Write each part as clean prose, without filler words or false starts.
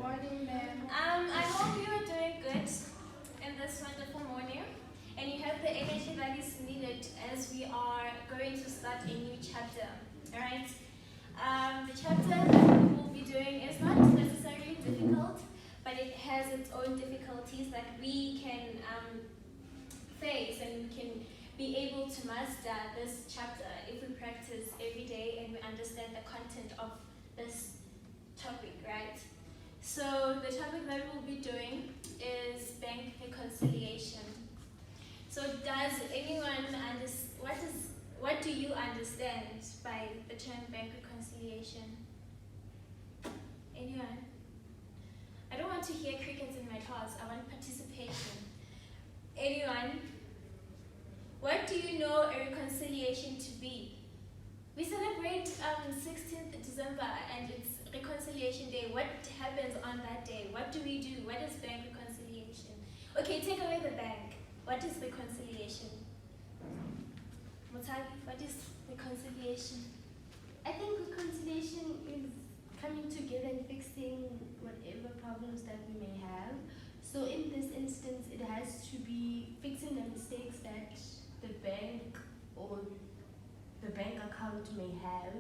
Morning, ma'am. I hope you are doing good in this wonderful morning and you have the energy that is needed as we are going to start a new chapter. Alright? The chapter that we will be doing is not necessarily difficult, but it has its own difficulties that we can face and we can be able to master this chapter if we practice every day and we understand the content of this topic, right? So the topic that we'll be doing is bank reconciliation. So does anyone what do you understand by the term bank reconciliation? Anyone? I don't want to hear crickets in my class. I want participation. Anyone? What do you know a reconciliation to be? We celebrate 16th December and it's Reconciliation Day. What happens on that day? What do we do? What is bank reconciliation? Okay, take away the bank. What is reconciliation? Mutagi, what is reconciliation? I think reconciliation is coming together and fixing whatever problems that we may have. So in this instance, it has to be fixing the mistakes that the bank or the bank account may have.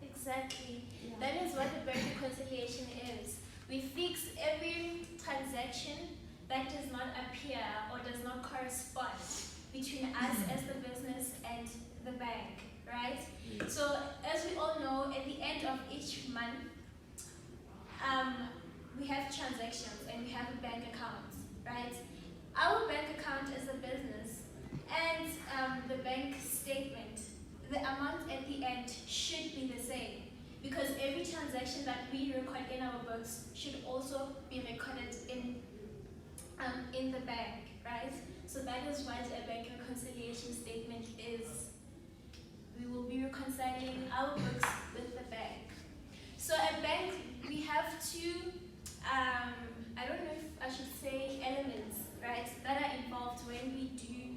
Exactly. Yeah. That is what the bank reconciliation is. We fix every transaction that does not appear or does not correspond between us as the business and the bank, right? So as we all know, at the end of each month, we have transactions and we have a bank account, right? Our bank account is a business and the bank statement, the amount at the end should be the same because every transaction that we record in our books should also be recorded in the bank, right? So that is what a bank reconciliation statement is. We will be reconciling our books with the bank. So at bank, we have two, I don't know if I should say elements, right, that are involved when we do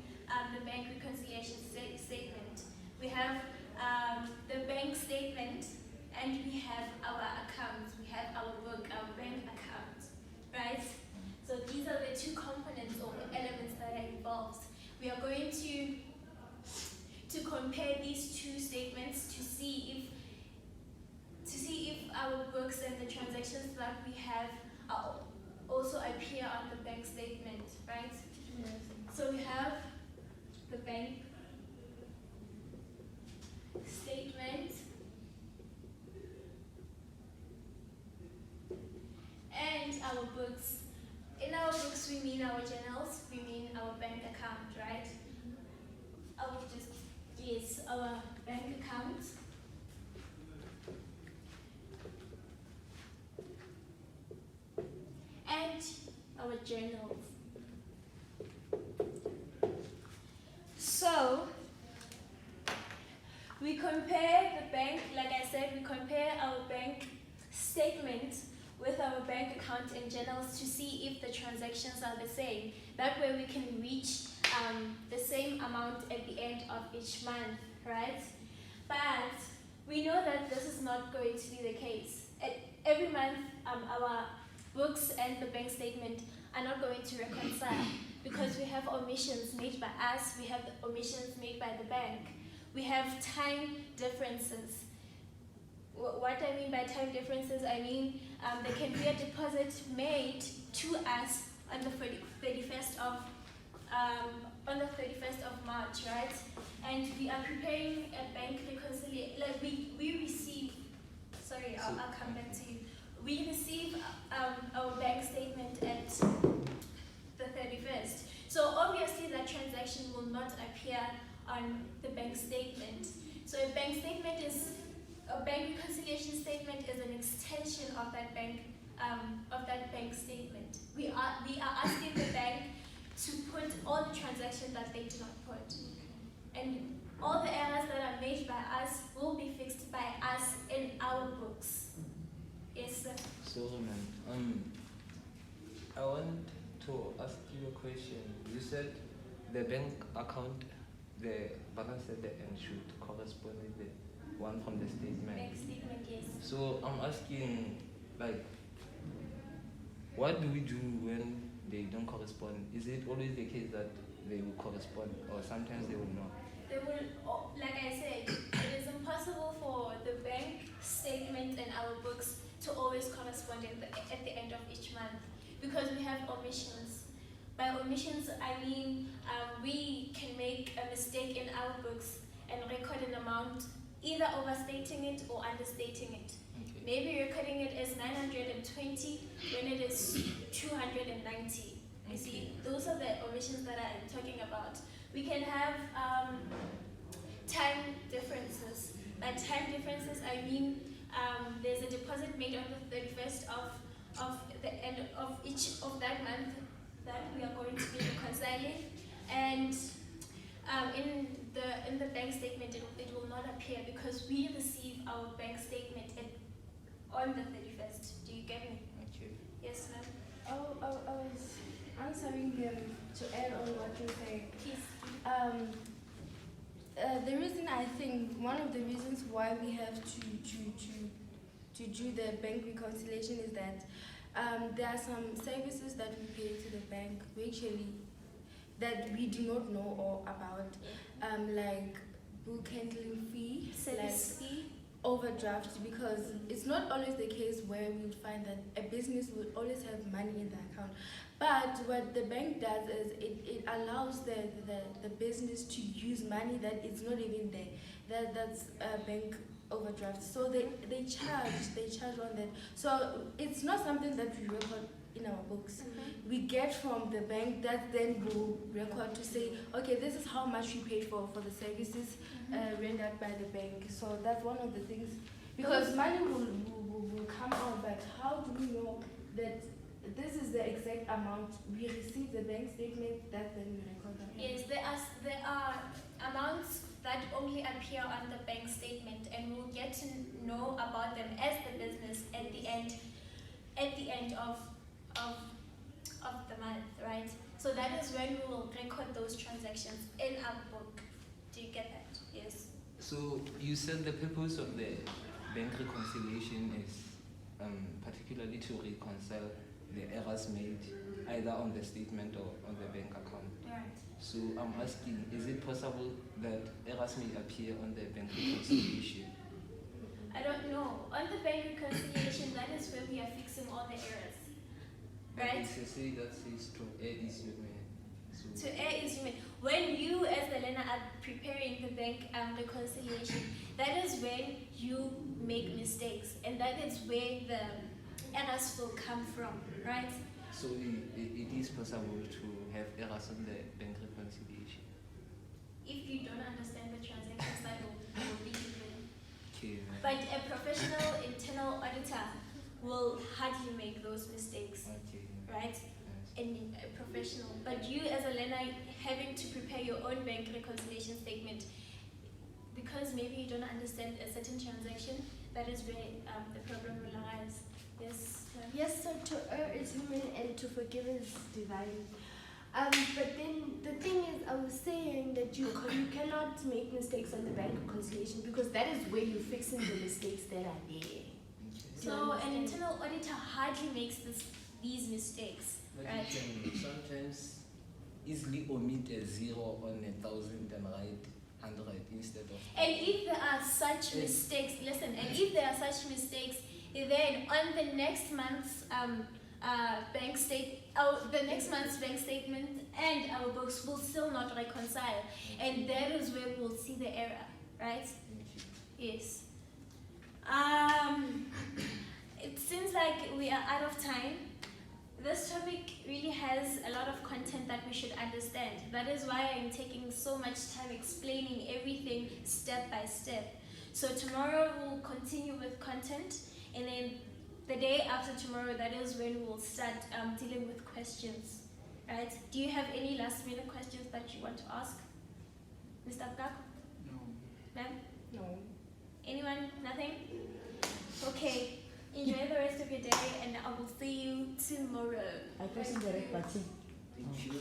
the bank reconciliation statement. We have the bank statement and we have our accounts. We have our book, our bank account, right? So these are the two components or elements that are involved. We are going to compare these two statements to see if our books and the transactions that we have also appear on the bank statement, right? Yes. So we have the bank statement and our books. In our books, we mean our journals, we mean our bank account, right? I will just, yes, our bank account. And our journals. So, we compare the bank, like I said, we compare our bank statement with our bank account and journals to see if the transactions are the same. That way we can reach the same amount at the end of each month, right? But we know that this is not going to be the case. Every month, our books and the bank statement are not going to reconcile because we have omissions made by us, we have omissions made by the bank. We have time differences. What I mean by time differences, I mean there can be a deposit made to us on the 31st of March, right? And we are preparing a bank reconciliation. Like we receive. Sorry, I'll come back to you. We receive our bank statement at the 31st. So obviously that transaction will not appear on the bank statement. So a bank reconciliation statement is an extension of that bank statement. We are asking the bank to put all the transactions that they do not put, and all the errors that are made by us will be fixed by us in our books. Yes, sir. So, ma'am, I want to ask you a question. You said the bank account, the balance at the end should correspond with the one from the statement. Bank statement, yes. So I'm asking, like, what do we do when they don't correspond? Is it always the case that they will correspond, or sometimes they will not? They will, like I said, it is impossible for the bank statement and our books to always correspond at the end of each month because we have omissions. By omissions, I mean we can make a mistake in our books and record an amount, either overstating it or understating it. Okay. Maybe recording it as 920 when it is 290. You see, those are the omissions that I'm talking about. We can have time differences. By time differences, I mean there's a deposit made on the 31st of the end of each of that month that we are going to be reconciling, and in the bank statement it will not appear because we receive our bank statement on the 31st. Do you get me? Okay. Yes, ma'am. I was answering them to add on what you're saying. Please. The reason I think one of the reasons why we have to do the bank reconciliation is that there are some services that we pay to the bank virtually that we do not know all about, like book handling fee, Service like fee. overdraft, because it's not always the case where we would find that a business would always have money in the account. But what the bank does is it allows the business to use money that is not even there. That's a bank overdraft. So they charge on that. So it's not something that we record in our books. We get from the bank that then will record to say, okay, this is how much we paid for the services rendered by the bank. So that's one of the things, because money will come out, but how do we know that this is the exact amount? We receive the bank statement, that then we record that. Yes, there are amounts that only appear on the bank statement, and we'll get to know about them as the business at the end of the month, right? So that is when we will record those transactions in our book. Do you get that? Yes. So you said the purpose of the bank reconciliation is particularly to reconcile the errors made either on the statement or on the bank account. Right. So I'm asking, is it possible that errors may appear on the bank reconciliation? I don't know. On the bank reconciliation, that is where we are fixing all the errors. Right? It's a say that says to err is human. So To err is human. When you as the learner are preparing the bank reconciliation, that is when you make mistakes, and that is where the errors will come from, right? So it is possible to have errors on the bank reconciliation. If you don't understand the transactions, that will be given. Okay. But a professional internal auditor will hardly make those mistakes, Okay. right? Yes. And a professional. But you as a learner having to prepare your own bank reconciliation statement, because maybe you don't understand a certain transaction, that is where the problem will arise. Yes. Yes, so to err is human and to forgive is divine. But then the thing is, I was saying that you cannot make mistakes on the bank reconciliation because that is where you're fixing the mistakes that are there. Okay. So an internal auditor hardly makes these mistakes, But right? you can sometimes easily omit a 0 on 1,000 and write 100 instead of. And if there are such mistakes, listen, and if there are such mistakes, then on the next month's the next month's bank statement and our books will still not reconcile, and that is where we'll see the error, right? Yes. It seems like we are out of time. This topic really has a lot of content that we should understand. That is why I'm taking so much time explaining everything step by step. So tomorrow we'll continue with content, and then the day after tomorrow, that is when we'll start dealing with questions, right? Do you have any last minute questions that you want to ask? Mr. Abgako? No. Ma'am? No. Anyone? Nothing? Okay. Enjoy the rest of your day, and I will see you tomorrow. I press the red button. Thank you.